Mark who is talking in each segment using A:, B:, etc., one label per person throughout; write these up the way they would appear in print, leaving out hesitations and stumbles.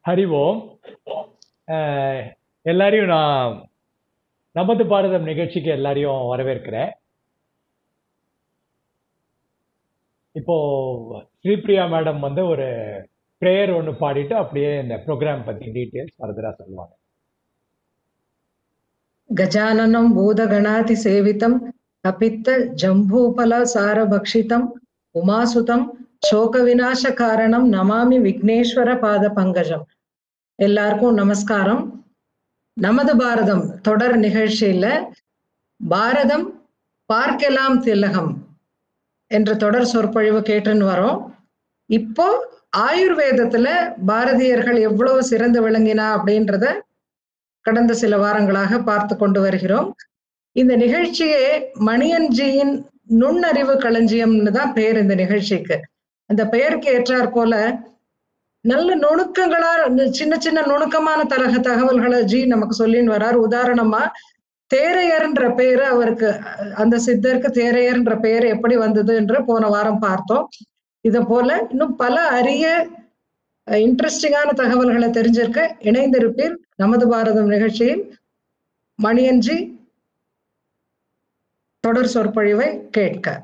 A: ஹரி ஓம். அஹ், எல்லாரையும் நான் நமது பாரதம் நிகழ்ச்சிக்கு எல்லாரையும் வரவேற்கிறேன். இப்போ ஸ்ரீபிரியா மேடம் வந்து ஒரு ப்ரேயர் ஒன்று பாடிட்டு அப்படியே இந்த ப்ரோக்ராம் பத்தி டீட்டெயில்ஸ் ஃபர்தரா சொல்லுவாங்க.
B: गजाननं भूतगणातिसेवितं कपित्त जम्बूफलसारभक्षितम् उमासुतं शोकविनाशकारणं नमामि விக்னேஸ்வர பாத பங்கஜம். எல்லாருக்கும் நமஸ்காரம். நமது பாரதம் தொடர் நிகழ்ச்சியில பாரதம் பார்க்கலாம் திலகம் என்ற தொடர் சொற்பொழிவு கேட்டுன்னு வரோம். இப்போ ஆயுர்வேதத்துல பாரதியர்கள் எவ்வளவு சிறந்து விளங்கினா அப்படின்றத கடந்த சில வாரங்களாக பார்த்து கொண்டு வருகிறோம். இந்த நிகழ்ச்சியே மணியன்ஜியின் நுண்ணறிவு களஞ்சியம்னு தான் பெயர் இந்த நிகழ்ச்சிக்கு. அந்த பெயருக்கு ஏற்றாற் போல நல்ல நுணுக்கங்களா சின்ன சின்ன நுணுக்கமான தகவல்களை ஜி நமக்கு சொல்லின்னு வர்றார். உதாரணமா தேரையர்ன்ற பெயரு அவருக்கு, அந்த சித்தருக்கு தேரையர்ன்ற பெயர் எப்படி வந்தது என்று போன வாரம் பார்த்தோம். இத போல இன்னும் பல அரிய இன்ட்ரெஸ்டிங்கான தகவல்களை தெரிஞ்சிருக்க இணைந்திருப்பீர் நமது பாரதம் நிகழ்ச்சியில். மணியன்ஜி தொடர் சொற்பொழிவை கேட்க.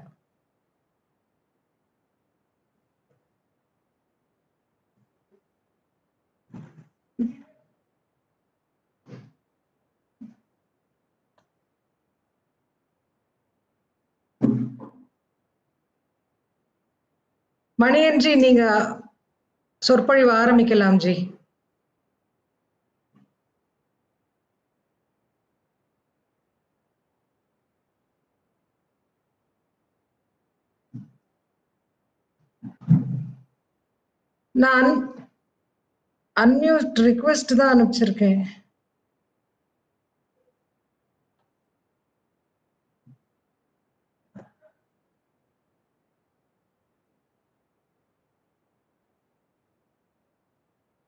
B: மணியன்ஜி நீங்க சொற்பொழிவு ஆரம்பிக்கலாம் ஜி. நான் அன்மியூட் ரிக்வெஸ்ட் தான் அனுப்பிச்சிருக்கேன்.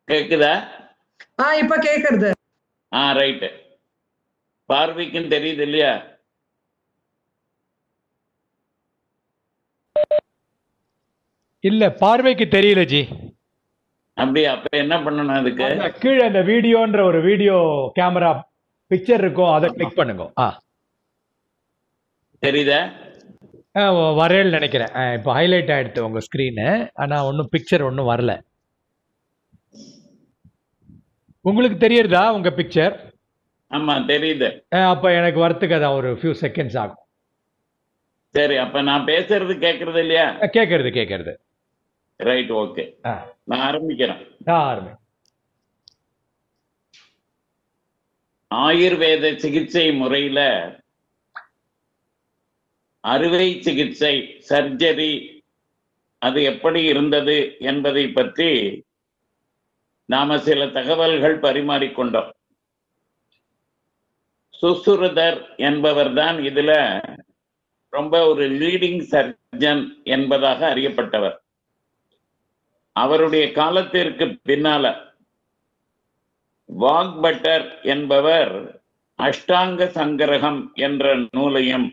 C: கேக்குதா?
B: இப்ப கேக்குறது.
C: ரைட். பார்வைக்கும் தெரியுது இல்லையா?
A: இல்ல, பார்வைக்கு தெரியல ஜி.
C: அப்படியே அப்ப என்ன பண்ணணும்? அதுக்கு
A: கீழே அந்த வீடியோன்ற ஒரு வீடியோ கேமரா பிக்சர் இருக்கும், அதை கிளிக் பண்ணுங்க.
C: தெரியுதா?
A: வரையல் நினைக்கிறேன். இப்போ ஹைலைட் ஆயிடுத்து உங்க ஸ்கிரீனு, ஆனா ஒன்றும் பிக்சர் ஒன்றும் வரல. உங்களுக்கு தெரியறதா உங்க பிக்சர்?
C: ஆமா தெரியுது.
A: அப்ப எனக்கு வரத்துக்கு அதான் ஒரு ஃபியூ செகண்ட்ஸ் ஆகும்.
C: சரி, அப்ப நான் பேசுறது கேக்குறது இல்லையா?
A: கேக்குறது.
C: Right, okay. நான் ஆரம்பிக்கிறேன். ஆயுர்வேத சிகிச்சை முறையில அறுவை சிகிச்சை, சர்ஜரி அது எப்படி இருந்தது என்பதை பற்றி நாம சில தகவல்கள் பரிமாறிக்கொண்டோம். சுசுருதர் என்பவர் தான் இதுல ரொம்ப ஒரு லீடிங் சர்ஜன் என்பதாக அறியப்பட்டவர். அவருடைய காலத்திற்கு பின்னால வாக்பட்டர் என்பவர் அஷ்டாங்க சங்கிரகம் என்ற நூலையும்,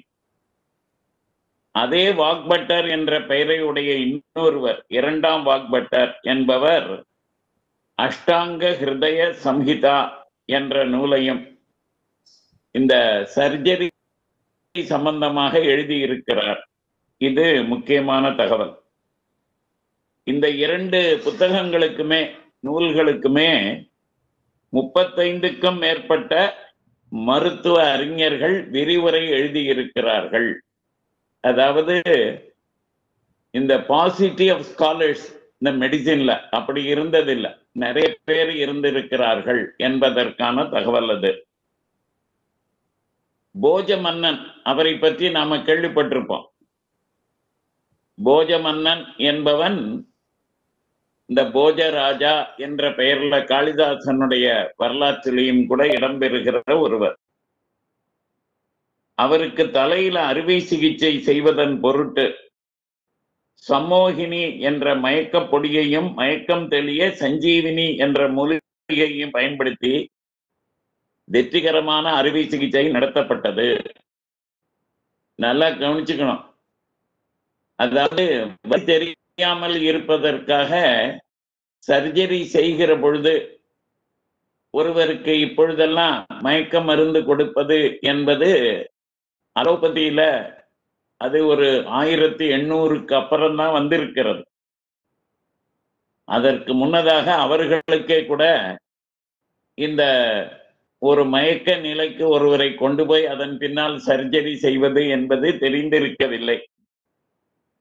C: அதே வாக்பட்டர் என்ற பெயரையுடைய இன்னொருவர், இரண்டாம் வாக்பட்டர் என்பவர் அஷ்டாங்க ஹிருதய சம்ஹிதா என்ற நூலையும் இந்த சர்ஜரி சம்பந்தமாக எழுதியிருக்கிறார். இது முக்கியமான தகவல். இந்த இரண்டு புத்தகங்களுக்குமே, நூல்களுக்குமே 35க்கும் மேற்பட்ட மருத்துவ அறிஞர்கள் விரிவுரை எழுதியிருக்கிறார்கள். அதாவது இந்த பாசிட்டி ஆஃப் ஸ்காலர்ஸ் இந்த மெடிசின்ல அப்படி இருந்ததில்லை, நிறைய பேர் இருந்திருக்கிறார்கள் என்பதற்கான தகவல் அது. போஜ மன்னன், அவரை பற்றி நாம கேள்விப்பட்டிருப்போம். போஜ மன்னன் என்பவன் இந்த போஜராஜா என்ற பெயர்ல காளிதாசனுடைய வரலாற்றிலையும் கூட இடம்பெறுகிற ஒருவர். அவருக்கு தலையில அறுவை சிகிச்சை செய்வதன் பொருட்டு சம்மோகினி என்ற மயக்க பொடியையும், மயக்கம் தெளிய சஞ்சீவினி என்ற மூலிகையையும் பயன்படுத்தி வெற்றிகரமான அறுவை சிகிச்சை நடத்தப்பட்டது. நல்லா கவனிச்சுக்கணும். அதாவது தெரியாமல் இருப்பதற்காக சர்ஜரி செய்கிற பொழுது ஒருவருக்கு இப்பொழுதெல்லாம் மயக்க மருந்து கொடுப்பது என்பது அலோபதியில அது ஒரு 1800க்கு அப்புறம் தான் வந்திருக்கிறது. அதற்கு முன்னதாக அவர்களுக்கே கூட இந்த ஒரு மயக்க நிலைக்கு ஒருவரை கொண்டு போய் அதன் பின்னால் சர்ஜரி செய்வது என்பது தெரிந்திருக்கவில்லை.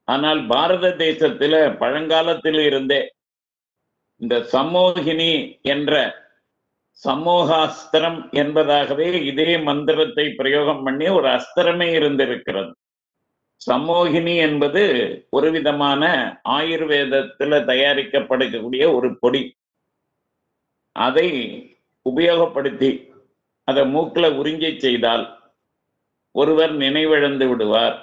C: ஆனால் பாரத தேசத்துல பழங்காலத்தில் இருந்தே இந்த சம்மோகினி என்ற சம்மோகாஸ்திரம் என்பதாகவே இதே மந்திரத்தை பிரயோகம் பண்ணி ஒரு அஸ்திரமே இருந்திருக்கிறது. சம்மோகினி என்பது ஒரு விதமான ஆயுர்வேதத்துல தயாரிக்கப்படக்கூடிய ஒரு பொடி. அதை உபயோகப்படுத்தி அதை மூக்குல உறிஞ்சி செய்தால் ஒருவர் நினைவிழந்து விடுவார்.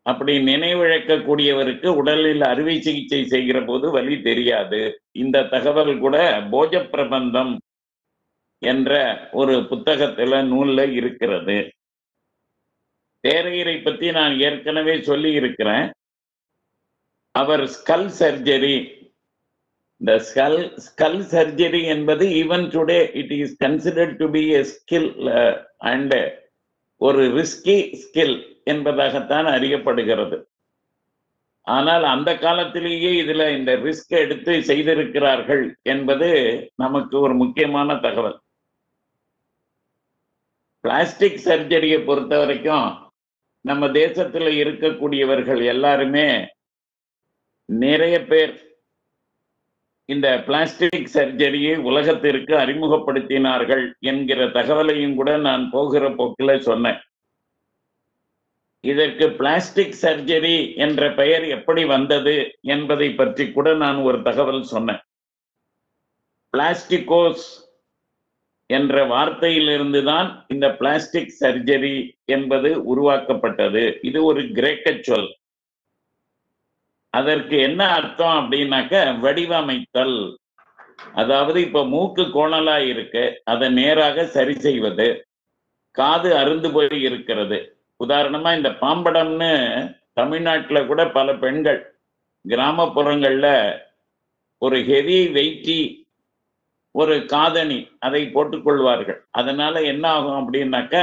C: அப்படி நினைவிழக்கக்கூடியவருக்கு உடலில் அறுவை சிகிச்சை செய்கிற போது வலி தெரியாது. இந்த தகவல் கூட போஜ பிரபந்தம் என்ற ஒரு புத்தகத்துல நூல்ல இருக்கிறது. தேரையரை பத்தி நான் ஏற்கனவே சொல்லி இருக்கிறேன். அவர் ஸ்கல் சர்ஜரி, இந்த ஸ்கல் சர்ஜரி என்பது even today it is considered to be a skill and ஒரு ரிஸ்கி ஸ்கில் என்பதாகத்தான் அறியப்படுகிறது. ஆனால் அந்த காலத்திலேயே இதுல இந்த ரிஸ்க் எடுத்து செய்திருக்கிறார்கள் என்பது நமக்கு ஒரு முக்கியமான தகவல். பிளாஸ்டிக் சர்ஜரியை பொறுத்த வரைக்கும் நம்ம தேசத்துல இருக்கக்கூடியவர்கள் எல்லாருமே நிறைய பேர் இந்த பிளாஸ்டிக் சர்ஜரியை உலகத்திற்கு அறிமுகப்படுத்தினார்கள் என்கிற தகவலையும் கூட நான் போகிற போக்கில் சொன்னேன். இதற்கு பிளாஸ்டிக் சர்ஜரி என்ற பெயர் எப்படி வந்தது என்பதை பற்றி கூட நான் ஒரு தகவல் சொன்னேன். பிளாஸ்டிகோஸ் என்ற வார்த்தையிலிருந்து தான் இந்த பிளாஸ்டிக் சர்ஜரி என்பது உருவாக்கப்பட்டது. இது ஒரு கிரேக்க சொல். அதற்கு என்ன அர்த்தம் அப்படின்னாக்க வடிவமைத்தல். அதாவது இப்ப மூக்கு கோணலா இருக்கு, அதை நேராக சரி செய்வது. காது அருந்து போய் இருக்கிறது, உதாரணமா இந்த பாம்படம்னு தமிழ்நாட்டுல கூட பல பெண்கள் கிராமப்புறங்கள்ல ஒரு ஹெவி வெயிட்டி ஒரு காதணி அதை போட்டுக்கொள்வார்கள். அதனால என்ன ஆகும் அப்படின்னாக்க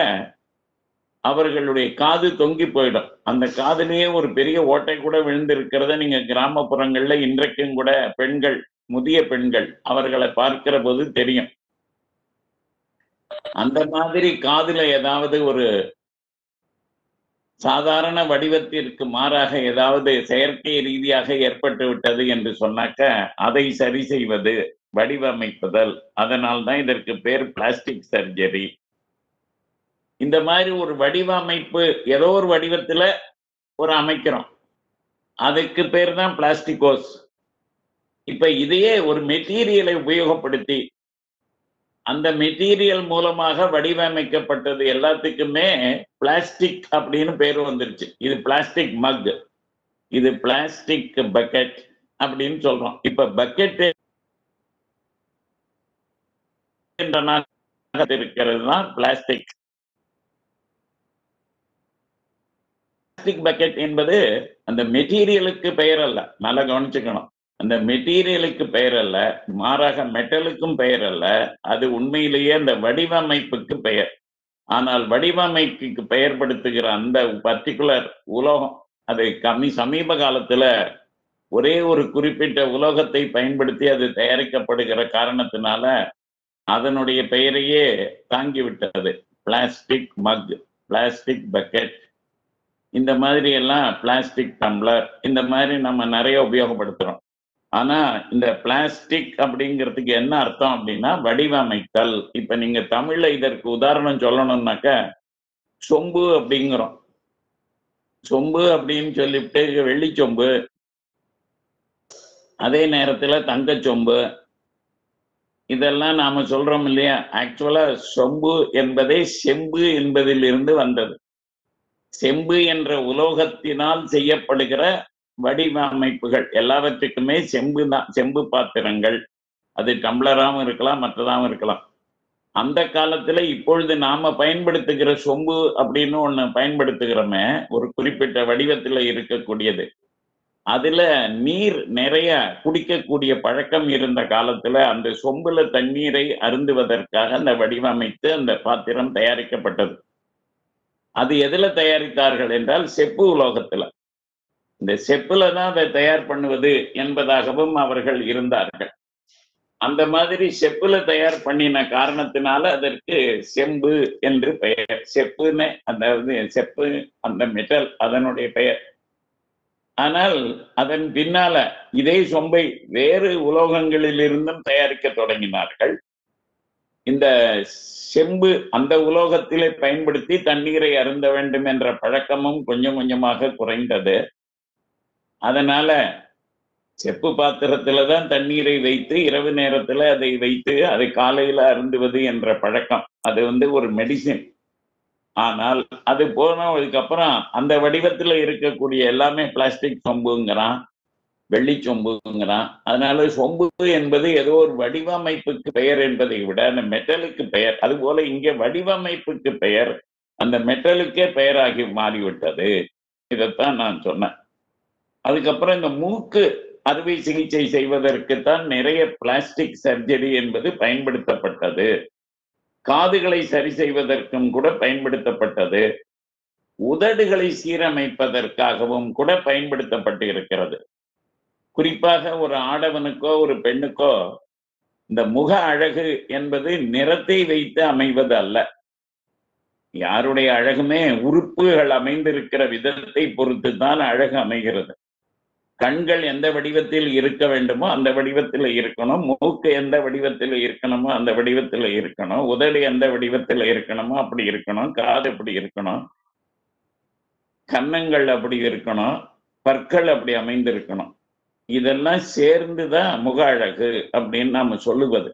C: அவர்களுடைய காது தொங்கி போயிடும். அந்த காதுலயே ஒரு பெரிய ஓட்டை கூட விழுந்திருக்கிறத நீங்க கிராமப்புறங்கள்ல இன்றைக்கும் கூட பெண்கள், முதிய பெண்கள் அவர்களை பார்க்கிற போது தெரியும். அந்த மாதிரி காதுல ஏதாவது ஒரு சாதாரண வடிவத்திற்கு மாறாக ஏதாவது செயற்கை ரீதியாக ஏற்பட்டு விட்டது என்று சொன்னாக்க அதை சரி செய்வது வடிவமைப்புதல். அதனால்தான் இதற்கு பேர் பிளாஸ்டிக் சர்ஜரி. இந்த மாதிரி ஒரு வடிவமைப்பு ஏதோ ஒரு வடிவத்துல ஒரு அமைக்கிறோம், அதுக்கு பேர் தான் பிளாஸ்டிகோஸ். இப்ப இதையே ஒரு மெட்டீரியலை உபயோகப்படுத்தி அந்த மெட்டீரியல் மூலமாக வடிவமைக்கப்பட்டது எல்லாத்துக்குமே பிளாஸ்டிக் அப்படின்னு பேர் வந்துருச்சு. இது பிளாஸ்டிக் மக், இது பிளாஸ்டிக் பக்கெட் அப்படின்னு சொல்றோம். இப்ப பக்கெட் இருக்கிறது தான் பிளாஸ்டிக். பிளாஸ்டிக் பக்கெட் என்பது அந்த மெட்டீரியலுக்கு பெயர் அல்ல, நல்லா கவனிச்சுக்கணும். அந்த மெட்டீரியலுக்கு பெயர் அல்ல, மாறாக மெட்டலுக்கும் பெயர் அல்ல. அது உண்மையிலேயே அந்த வடிவமைப்புக்கு பெயர். ஆனால் வடிவமைப்புக்கு பெயர்படுத்துகிற அந்த பர்டிகுலர் உலோகம் அது சமீப காலத்துல ஒரே ஒரு குறிப்பிட்ட உலோகத்தை பயன்படுத்தி அது தயாரிக்கப்படுகிற காரணத்தினால அதனுடைய பெயரையே தாங்கிவிட்டது. பிளாஸ்டிக் மக், பிளாஸ்டிக் பக்கெட், இந்த மாதிரி எல்லாம் பிளாஸ்டிக் டம்ளர், இந்த மாதிரி நம்ம நிறைய உபயோகப்படுத்துறோம். ஆனா இந்த பிளாஸ்டிக் அப்படிங்கிறதுக்கு என்ன அர்த்தம் அப்படின்னா வடிவமைத்தல். இப்ப நீங்க தமிழ்ல இதற்கு உதாரணம் சொல்லணும்னாக்க சொம்பு அப்படிங்கிறோம். சொம்பு அப்படின்னு சொல்லிவிட்டு வெள்ளி சொம்பு, அதே நேரத்துல தங்க சொம்பு, இதெல்லாம் நாம சொல்றோம் இல்லையா. ஆக்சுவலா சொம்பு என்பதே செம்பு என்பதிலிருந்து வந்தது. செம்பு என்ற உலோகத்தினால் செய்யப்படுகிற வடிவமைப்புகள் எல்லாவற்றுக்குமே செம்பு தான். செம்பு பாத்திரங்கள், அது டம்ளராகவும் இருக்கலாம், மற்றதாகவும் இருக்கலாம். அந்த காலத்துல இப்பொழுது நாம பயன்படுத்துகிற சொம்பு அப்படின்னு ஒண்ணு பயன்படுத்துகிறோமே, ஒரு குறிப்பிட்ட வடிவத்துல இருக்கக்கூடியது, அதுல நீர் நிறைய குடிக்கக்கூடிய பழக்கம் இருந்த காலத்துல அந்த சொம்புல தண்ணீரை அருந்துவதற்காக அந்த வடிவமைத்து அந்த பாத்திரம் தயாரிக்கப்பட்டது. அது எதுல தயாரித்தார்கள் என்றால் செப்பு உலோகத்துல. இந்த செப்புல தான் அதை தயார் பண்ணுவது என்பதாகவும் அவர்கள் இருந்தார்கள். அந்த மாதிரி செப்புல தயார் பண்ணின காரணத்தினால அதற்கு செம்பு என்று பெயர். செப்புன்னு அதாவது செப்பு அந்த மெட்டல் அதனுடைய பெயர். ஆனால் அதன் பின்னால இதே சொம்பை வேறு உலோகங்களில் இருந்தும் தயாரிக்க தொடங்கினார்கள். இந்த செம்பு அந்த உலோகத்திலே பயன்படுத்தி தண்ணீரை அருந்த வேண்டும் என்ற பழக்கமும் கொஞ்சம் கொஞ்சமாக குறைந்தது. அதனால செப்பு பாத்திரத்துலதான் தண்ணீரை வைத்து இரவு நேரத்துல அதை வைத்து அதை காலையில அருந்துவது என்ற பழக்கம். அது ஒரு மெடிசின். ஆனால் அது போனதுக்கு அப்புறம் அந்த வடிவத்துல இருக்கக்கூடிய எல்லாமே பிளாஸ்டிக் சொம்புங்கிறான், வெள்ளி சொம்புங்கிறான். அதனால சொம்பு என்பது ஏதோ ஒரு வடிவமைப்புக்கு பெயர் என்பதை விட அந்த மெட்டலுக்கு பெயர். அது போல இங்கே வடிவமைப்புக்கு பெயர் அந்த மெட்டலுக்கே பெயராகி மாறிவிட்டது. இதைத்தான் நான் சொன்னேன். அதுக்கப்புறம் இந்த மூக்கு அறுவை சிகிச்சை செய்வதற்குத்தான் நிறைய பிளாஸ்டிக் சர்ஜரி என்பது பயன்படுத்தப்பட்டது. காதுகளை சரி செய்வதற்கும் கூட பயன்படுத்தப்பட்டது. உதடுகளை சீரமைப்பதற்காகவும் கூட பயன்படுத்தப்பட்டு இருக்கிறது. குறிப்பாக ஒரு ஆடவனுக்கோ ஒரு பெண்ணுக்கோ இந்த முக அழகு என்பது நிறத்தை வைத்து அமைவது அல்ல. யாருடைய அழகுமே உறுப்புகள் அமைந்திருக்கிற விதத்தை பொறுத்து தான் அழகு அமைகிறது. கண்கள் எந்த வடிவத்தில் இருக்க வேண்டுமோ அந்த வடிவத்தில் இருக்கணும். மூக்கு எந்த வடிவத்தில் இருக்கணுமோ அந்த வடிவத்தில் இருக்கணும். உதடு எந்த வடிவத்தில் இருக்கணுமோ அப்படி இருக்கணும். காது அப்படி இருக்கணும். கன்னங்கள் அப்படி இருக்கணும். பற்கள் அப்படி அமைந்திருக்கணும். இதெல்லாம் சேர்ந்துதான் முக அழகு அப்படின்னு நாம சொல்லுவது.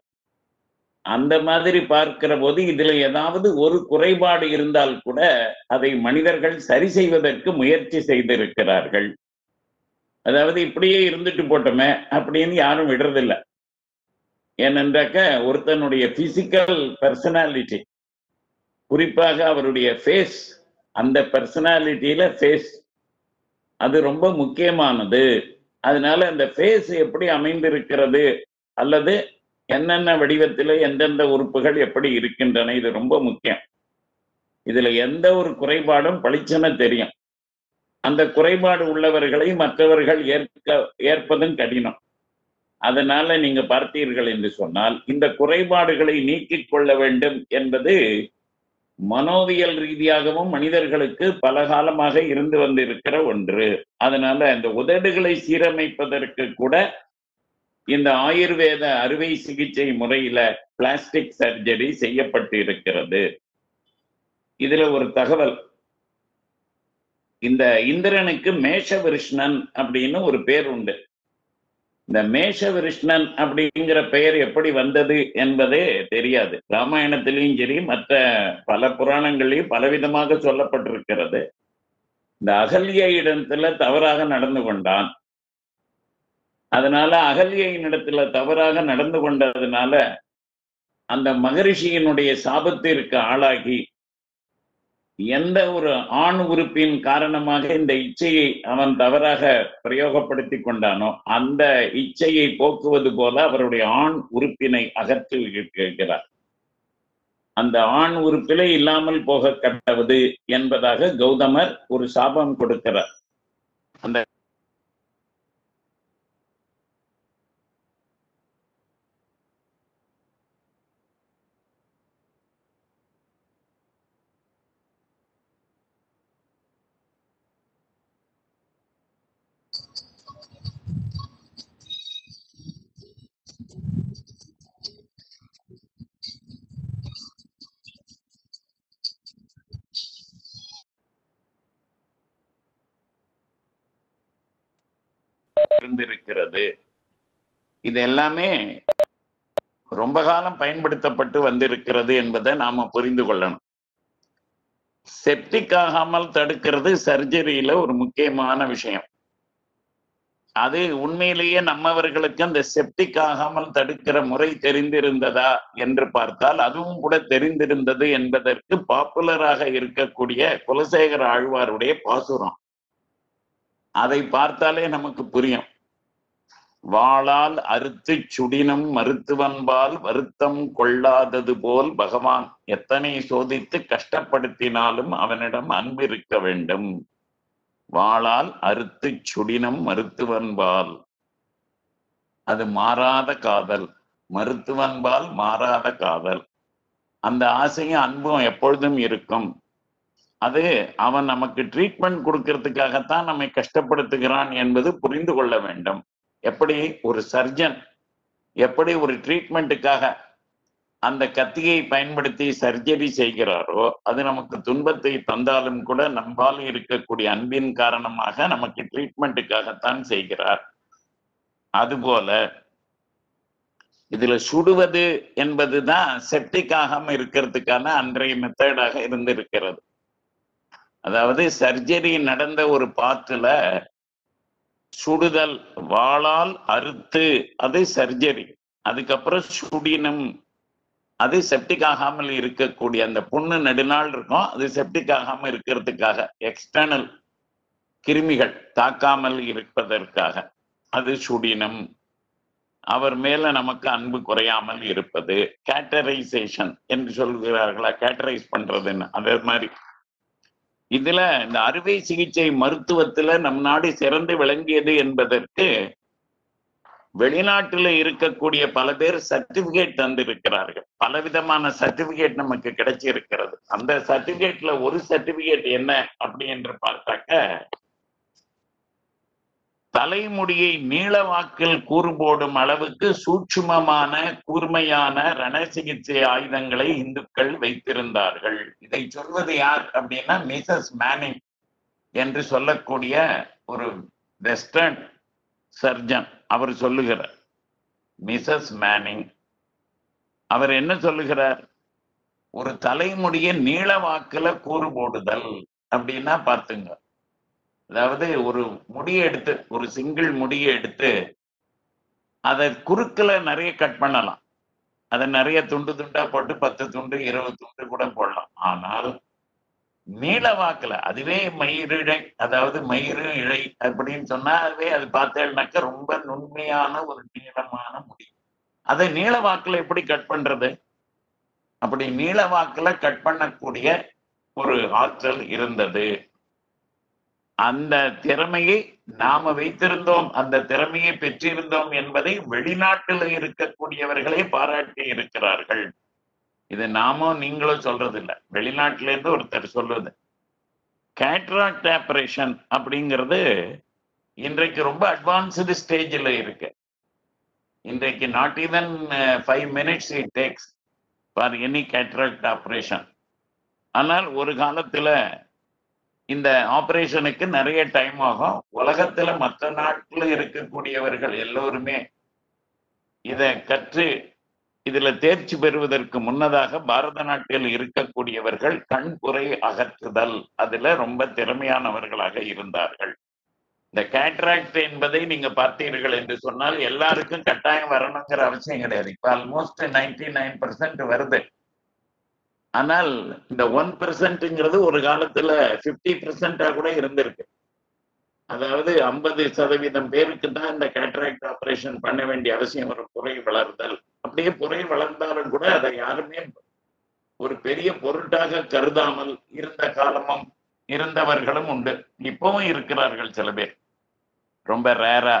C: அந்த மாதிரி பார்க்கிற போது இதுல ஏதாவது ஒரு குறைபாடு இருந்தால் கூட அதை மனிதர்கள் சரி செய்வதற்கு முயற்சி செய்திருக்கிறார்கள். அதாவது இப்படியே இருந்துட்டு போட்டோமே அப்படின்னு யாரும் விடுறதில்லை. ஏனென்றாக்க ஒருத்தனுடைய பிசிக்கல் பர்சனாலிட்டி, குறிப்பாக அவருடைய ஃபேஸ், அந்த பர்சனாலிட்டியில ஃபேஸ் அது ரொம்ப முக்கியமானது. அதனால அந்த ஃபேஸ் எப்படி அமைந்திருக்கிறது அல்லது என்னென்ன வடிவத்தில் எந்தெந்த உறுப்புகள் எப்படி இருக்கின்றன, இது ரொம்ப முக்கியம். இதுல எந்த ஒரு குறைபாடும் பளிச்சென தெரியும். அந்த குறைபாடு உள்ளவர்களை மற்றவர்கள் ஏற்பதும் கடினம். அதனால நீங்க பார்த்தீர்கள் என்று சொன்னால் இந்த குறைபாடுகளை நீக்கிக் கொள்ள வேண்டும் என்பது மனோவியல் ரீதியாகவும் மனிதர்களுக்கு பல காலமாக இருந்து வந்திருக்கிற ஒன்று. அதனால இந்த உதடுகளை சீரமைப்பதற்கு கூட இந்த ஆயுர்வேத அறுவை சிகிச்சை முறையில பிளாஸ்டிக் சர்ஜரி செய்யப்பட்டு இருக்கிறது. இதுல ஒரு தகவல், இந்த இந்திரனுக்கு மேஷவிருஷ்ணன் அப்படின்னு ஒரு பேர் உண்டு. இந்த மேஷவிருஷ்ணன் அப்படிங்கிற பெயர் எப்படி வந்தது என்பதே தெரியாது. ராமாயணத்திலையும் சரி மற்ற பல புராணங்களையும் பலவிதமாக சொல்லப்பட்டிருக்கிறது. இந்த அகல்யிடத்துல தவறாக நடந்து கொண்டான். அதனால அகல்யினிடத்துல தவறாக நடந்து கொண்டதுனால அந்த மகரிஷியினுடைய சாபத்திற்கு ஆளாகி எந்த ஒரு ஆண் உறுப்பின் காரணமாக இந்த இச்சையை அவன் தவறாக பிரயோகப்படுத்தி கொண்டானோ அந்த இச்சையை போக்குவது போல அவருடைய ஆண் உறுப்பினை அகற்றி இருக்கிறார். அந்த ஆண் உறுப்பிலே இல்லாமல் போக கடவது என்பதாக கௌதமர் ஒரு சாபம் கொடுக்கிறார். அந்த இருந்திருக்கிறது. இது எல்லாமே ரொம்ப காலம் பயன்படுத்தப்பட்டு வந்திருக்கிறது என்பதை நாம புரிந்து கொள்ளணும். செப்டிக் ஆகாமல் தடுக்கிறது சர்ஜரியில ஒரு முக்கியமான விஷயம். அது உண்மையிலேயே நம்மவர்களுக்கு அந்த செப்டிக் ஆகாமல் தடுக்கிற முறை தெரிந்திருந்ததா என்று பார்த்தால் அதுவும் கூட தெரிந்திருந்தது என்பதற்கு பாப்புலராக இருக்கக்கூடிய குலசேகர ஆழ்வாருடைய பாசுரம். அதை பார்த்தாலே நமக்கு புரியும். வாளால் அறுத்து சுடினும் மருத்துவன்பால் வருத்தம் கொள்ளாதது போல் பகவான் எத்தனை சோதித்து கஷ்டப்படுத்தினாலும் அவனிடம் அன்பு இருக்க வேண்டும். வாளால் அறுத்து சுடினும் மருத்துவன்பால், அது மாறாத காதல். மருத்துவன்பால் மாறாத காதல். அந்த ஆசையும் அன்பும் எப்பொழுதும் இருக்கும். அது அவன் நமக்கு ட்ரீட்மெண்ட் கொடுக்கறதுக்காகத்தான் நம்மை கஷ்டப்படுத்துகிறான் என்பது புரிந்து கொள்ள வேண்டும். எப்படி ஒரு சர்ஜன் எப்படி ஒரு ட்ரீட்மெண்ட்டுக்காக அந்த கத்தியை பயன்படுத்தி சர்ஜரி செய்கிறாரோ, அது நமக்கு துன்பத்தை தந்தாலும் கூட நம்பால் இருக்கக்கூடிய அன்பின் காரணமாக நமக்கு ட்ரீட்மெண்ட்டுக்காகத்தான் செய்கிறார். அதுபோல இதுல சுடுவது என்பதுதான் செப்டிக் ஆகாம இருக்கிறதுக்கான அன்றைய மெத்தடாக இருந்திருக்கிறது. அதாவது சர்ஜரி நடந்த ஒரு பாத்துல சுடுதல், வாளால் அறுத்து, அது சர்ஜரி. அதுக்கப்புறம் சுடினும், அது செப்டிக் ஆகாமல் இருக்கக்கூடிய அந்த புண்ணு நெடுநாள் இருக்கும், அது செப்டிக் ஆகாம இருக்கிறதுக்காக, எக்ஸ்டர்னல் கிருமிகள் தாக்காமல் இருப்பதற்காக அது சுடினம். அவர் மேல நமக்கு அன்பு குறையாமல் இருப்பது, கேட்டரைசேஷன் என்று சொல்கிறார்களா, கேட்டரைஸ் பண்றதுன்னு, அதே மாதிரி இதுல இந்த அறுவை சிகிச்சை மருத்துவத்துல நம் நாடு சிறந்து விளங்கியது என்பதற்கு வெளிநாட்டுல இருக்கக்கூடிய பல பேர் சர்டிபிகேட் தந்திருக்கிறார்கள். பலவிதமான சர்டிபிகேட் நமக்கு கிடைச்சிருக்கிறது. அந்த சர்டிபிகேட்ல ஒரு சர்டிபிகேட் என்ன அப்படி என்று பார்த்தாக்க, தலைமுடியை நீளவாக்கில் கூறு போடும் அளவுக்கு சூட்சுமமான கூர்மையான ரண சிகிச்சை ஆயுதங்களை இந்துக்கள் வைத்திருந்தார்கள். இதை சொல்வது யார் அப்படின்னா மிசஸ் மேனிங் என்று சொல்லக்கூடிய ஒரு வெஸ்டர்ன் சர்ஜன். அவர் சொல்லுகிறார், மிசஸ் மேனிங். அவர் என்ன சொல்லுகிறார், ஒரு தலைமுடியை நீளவாக்குல கூறு போடுதல் அப்படின்னா பார்த்துங்க. அதாவது ஒரு முடியை எடுத்து, ஒரு சிங்கிள் முடியை எடுத்து அதை குறுக்கல நிறைய கட் பண்ணலாம். அதை நிறைய துண்டு துண்டா போட்டு 10 துண்டு 20 துண்டு கூட போடலாம். ஆனால் நீளவாக்குல, அதுவே மயிறு இழை, அதாவது மயிறு இழை அப்படின்னு சொன்னாவே அது பார்த்தேன்னாக்க ரொம்ப நுண்மையான ஒரு நீளமான முடி. அதை நீளவாக்குல எப்படி கட் பண்றது? அப்படி நீளவாக்குல கட் பண்ணக்கூடிய ஒரு ஆற்றல் இருந்தது. அந்த திறமையை நாம வைத்திருந்தோம், அந்த திறமையை பெற்றிருந்தோம் என்பதை வெளிநாட்டில் இருக்கக்கூடியவர்களே பாராட்டி இருக்கிறார்கள். இது நாமும் நீங்களும் சொல்றது இல்லை, வெளிநாட்டில இருந்து ஒருத்தர் சொல்லுது. கேட்ராக்ட் ஆபரேஷன் அப்படிங்கிறது இன்றைக்கு ரொம்ப அட்வான்ஸ்டு ஸ்டேஜில் இருக்கு. இன்றைக்கு not even 5 minutes it takes for any cataract operation. ஆனால் ஒரு காலத்துல இந்த ஆபரேஷனுக்கு நிறைய டைம் ஆகும். உலகத்துல மற்ற நாட்டுல இருக்கக்கூடியவர்கள் எல்லோருமே இதை கற்று இதுல தேர்ச்சி பெறுவதற்கு முன்னதாக பாரத நாட்டில் இருக்கக்கூடியவர்கள் கண்புரை அகற்றுதல் அதுல ரொம்ப திறமையானவர்களாக இருந்தார்கள். இந்த கேட்ராக்ட் என்பதை நீங்க பார்த்தீர்கள் என்று சொன்னால் எல்லாருக்கும் கட்டாயம் வரணுங்கிற அவசியம் கிடையாது. இப்ப ஆல்மோஸ்ட் 99% வருது. ஆனால் இந்த 1%ங்கிறது ஒரு காலத்துல 50% கூட இருந்திருக்கு. அதாவது 50% பேருக்கு தான் இந்த கேட்ராக்ட் ஆபரேஷன் பண்ண வேண்டிய அவசியம் வரும், புரை வளர்தல். அப்படியே புரை வளர்ந்தாலும் கூட அதை யாருமே ஒரு பெரிய பொருட்டாக கருதாமல் இருந்த காலமும் இருந்தவர்களும் உண்டு. இப்பவும் இருக்கிறார்கள் சில பேர், ரொம்ப ரேரா.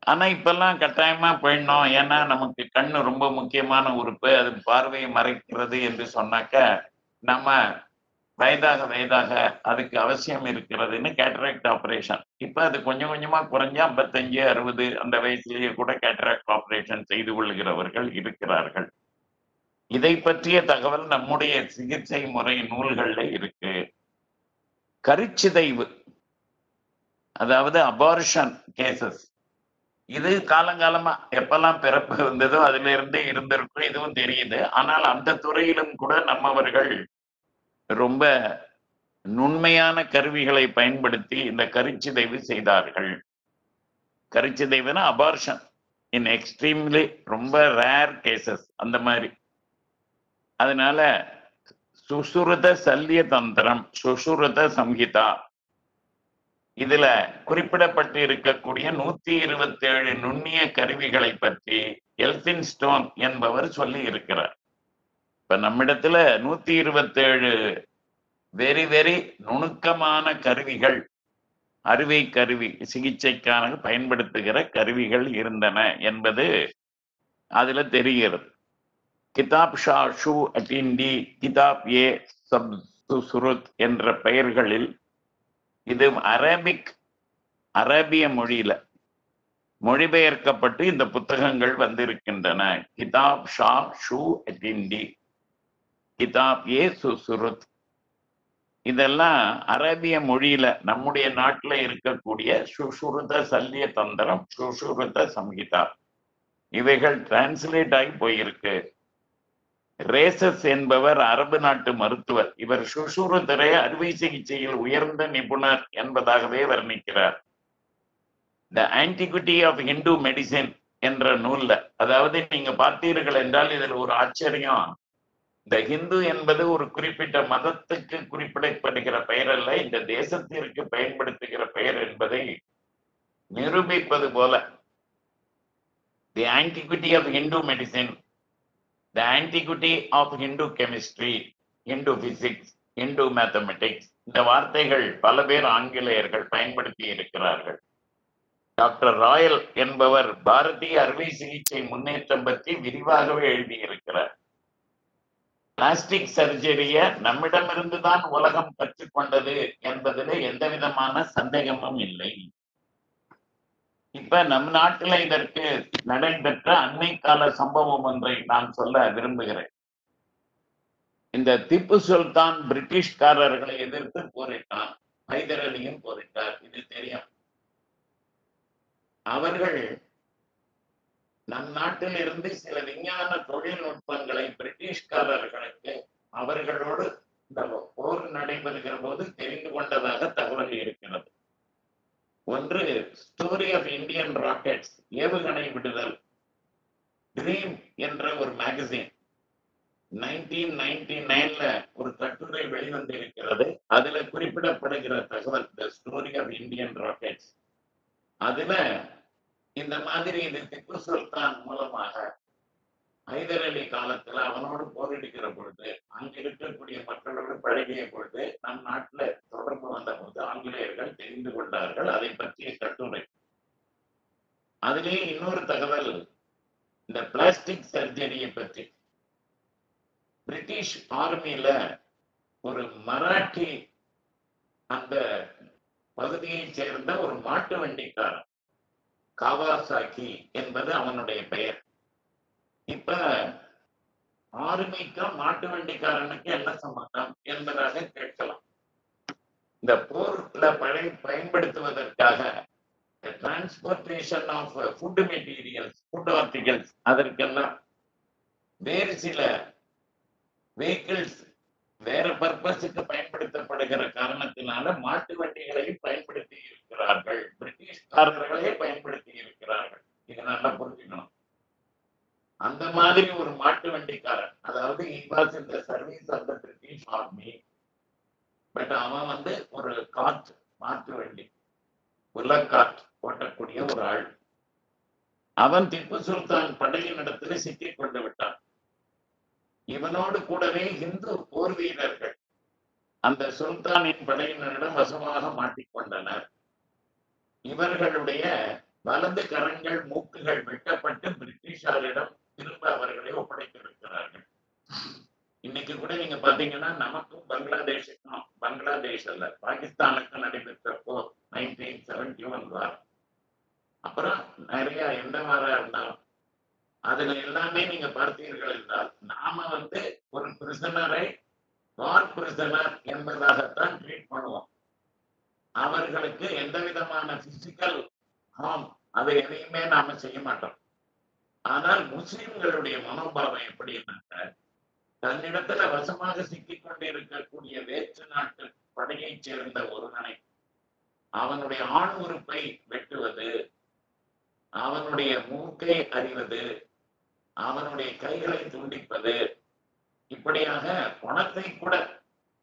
C: ஆனா இப்பெல்லாம் கட்டாயமா போயிடணும், ஏன்னா நமக்கு கண்ணு ரொம்ப முக்கியமான உறுப்பு, அது பார்வையை மறைக்கிறது என்று சொன்னாக்க நம்ம வயதாக வயதாக அதுக்கு அவசியம் இருக்கிறதுன்னு கேட்ராக்ட் ஆபரேஷன். இப்ப அது கொஞ்சம் கொஞ்சமா குறைஞ்சா 55, 60 அந்த வயசுலயே கூட கேட்ராக்ட் ஆபரேஷன் செய்து கொள்கிறவர்கள் இருக்கிறார்கள். இதை பற்றிய தகவல் நம்முடைய சிகிச்சை முறை நூல்கள்ல இருக்கு. கருச்சிதைவு, அதாவது அபார்ஷன் கேசஸ், இது காலங்காலமா எப்பெல்லாம் பிறப்பு இருந்ததோ அதுல இருந்தே இருந்திருக்கும், இதுவும் தெரியுது. ஆனால் அந்த துறையிலும் கூட நம்மவர்கள் ரொம்ப நுண்மையான கருவிகளை பயன்படுத்தி இந்த கருச்சிதைவு செய்தார்கள். கருச்சிதைவுனா அபார்ஷன் இன் எக்ஸ்ட்ரீம்லி ரொம்ப ரேர் கேசஸ் அந்த மாதிரி. அதனால சுசுருத சல்லிய தந்திரம், சுசுருத சம்ஹிதா, இதுல குறிப்பிடப்பட்டு இருக்கக்கூடிய 127 நுண்ணிய கருவிகளை பற்றி எல்பின்ஸ்டோன் என்பவர் சொல்லி இருக்கிறார். இப்ப நம்மிடத்துல 127 வெரி வெரி நுணுக்கமான கருவிகள், அறுவை கருவி சிகிச்சைக்கான பயன்படுத்துகிற கருவிகள் இருந்தன என்பது அதுல தெரிகிறது. கிதாப் ஷா ஷூ அட்டிண்டி, கிதாப் ஏ சப் சுருத் என்ற பெயர்களில் இது அரேபிய மொழியில மொழிபெயர்க்கப்பட்டு இந்த புத்தகங்கள் வந்திருக்கின்றன. கிதாப் ஷா ஷூ அட்டிண்டி, கிதாப் ஏ சுருத், இதெல்லாம் அரேபிய மொழியில நம்முடைய நாட்டில் இருக்கக்கூடிய சுஷ்ருத சல்லிய தந்திரம், சுஷ்ருத சம்ஹிதா, இவைகள் டிரான்ஸ்லேட் ஆகி போயிருக்கு. ரேசஸ் என்பவர் அரபு நாட்டு மருத்துவர். இவர் சுஷ்ருதரை அறுவை சிகிச்சையில் உயர்ந்த நிபுணர் என்பதாகவே வர்ணிக்கிறார். த ஆன்டிகுவிட்டி ஆஃப் ஹிந்து மெடிசின் என்ற நூல்ல, அதாவது நீங்க பார்த்தீர்கள் என்றால் இதில் ஒரு ஆச்சரியம், இந்த ஹிந்து என்பது ஒரு குறிப்பிட்ட மதத்துக்கு குறிப்பிடப்படுகிற பெயர் அல்ல, இந்த தேசத்திற்கு பயன்படுத்துகிற பெயர் என்பதை நிரூபிப்பது போல the antiquity of Hindu medicine, the antiquity of Hindu chemistry, Hindu physics, Hindu mathematics, இந்த வார்த்தைகள் பல பேர் ஆங்கிலேயர்கள் பயன்படுத்தி இருக்கிறார்கள். டாக்டர் ராயல் என்பவர் பாரதிய அறுவை சிகிச்சை முன்னேற்றம் பற்றி விரிவாகவே எழுதியிருக்கிறார். பிளாஸ்டிக் சர்ஜரிய நம்மிடமிருந்து தான் உலகம் கற்றுக்கொண்டது என்பதில் எந்த விதமான சந்தேகமும் இல்லை. இப்ப நம் நாட்டில் இதற்கு நடைபெற்ற அண்மை கால சம்பவம் ஒன்றை நான் சொல்ல விரும்புகிறேன். இந்த திப்பு சுல்தான் பிரிட்டிஷ்காரர்களை எதிர்த்து போரிட்டான், ஹைதர் அலியும் போரிட்டார், இது தெரியும். அவர்கள் நம் நாட்டில் இருந்து சில விஞ்ஞான தொழில்நுட்பங்களை பிரிட்டிஷ்காரர்களுக்கு அவர்களோடு இந்த போர் நடைபெறுகிற போது தெரிந்து கொண்டதாக தகவல் இருக்கிறது. ஒன்று ஸ்டோரி ஆஃப் இந்தியன் ராக்கெட்ஸ், ஏவுகணை விடுதல், ட்ரீம் என்ற ஒரு மேகசின் 1999ல ஒரு கட்டுரை வெளிவந்து இருக்கிறது. அதுல குறிப்பிடப்படுகிற தகவல் the story of Indian rockets. அதுல இந்த மாதிரி இது திப்பு சுல்தான் மூலமாக ஹைதர் அலி காலத்துல அவனோடு போரிடுகிற பொழுது, அங்க இருக்கக்கூடிய மக்களோடு பழகிய பொழுது, நம் நாட்டுல தொடர்பு வந்த போது ஆங்கிலேயர்கள் தெரிந்து கொண்டார்கள். அதை பற்றிய கட்டுரை. அதிலேயே இன்னொரு தகவல், இந்த பிளாஸ்டிக் சர்ஜரியை பற்றி பிரிட்டிஷ் ஆர்மியில ஒரு மராட்டி அந்த பகுதியை சேர்ந்த ஒரு மாட்டு வண்டிக்காரன், காவாசாக்கி என்பது அவனுடைய பெயர். இப்ப ஆர்மிக்கும் மாட்டு வண்டிக்காரனுக்கு என்ன சம்பந்தம் என்பதாக கேட்கலாம். இந்த போர்ல பயன்படுத்துவதற்காக transportation of food materials, food articles, அதற்கெல்லாம் வேறு சில வெஹிக்கிள்ஸ் வேற பர்பஸுக்கு பயன்படுத்தப்படுகிற காரணத்தினால மாட்டு வண்டிகளையும் பயன்படுத்தி இருக்கிறார்கள், பிரிட்டிஷ்காரர்களே பயன்படுத்தி இருக்கிறார்கள். இதை நல்லா புரிஞ்சுக்கணும். அந்த மாதிரி ஒரு மாட்டு வண்டிக்காரன், அதாவது இவாஸ் இந்த service of the British army, but அவன் ஒரு காட், மாட்டு வண்டி, உலக்காட் ஓட்டக்கூடிய ஒரு ஆள். அவன் திப்பு சுல்தான் படையின் இடத்துல சிக்கிக் கொண்டு விட்டான். இவனோடு கூடவே இந்து போர் வீரர்கள் அந்த சுல்தானின் படையினரிடம் வசமாக மாட்டிக்கொண்டனர். இவர்களுடைய வலது கரங்கள், மூக்குகள் வெட்டப்பட்டு பிரிட்டிஷாரிடம் திரும்ப அவர்களை ஒப்படைத்திருக்கிறார்கள். இன்னைக்கு கூட நீங்க பாத்தீங்கன்னா நமக்கும் பங்களாதேஷுக்கும், பங்களாதேஷ் அல்ல பாகிஸ்தானுக்கும் நடைபெற்ற போர் 1971 வார், அப்புறம் நிறைய எந்த வாரா இருந்தாலும் அதுல எல்லாமே நீங்க பார்த்தீர்கள் என்றால் நாம ஒரு பிரிசனரை வார் பிரிசனர் என்பதாகத்தான் ட்ரீட் பண்ணுவோம். அவர்களுக்கு எந்த விதமான பிசிக்கல் ஹார்ம் அதை எதையுமே நாம செய்ய மாட்டோம். ஆனால் முஸ்லிம்களுடைய மனோபாவம் எப்படின்னாக்க, தன்னிடத்துல வசமாக சிக்கிக் கொண்டிருக்கக்கூடிய வேற்று நாட்டு படையை சேர்ந்த ஒருவனை அவனுடைய ஆண் உறுப்பை வெட்டுவது, அவனுடைய மூக்கை அறிவது, அவனுடைய கைகளை துண்டிப்பது, இப்படியாக பணத்தை கூட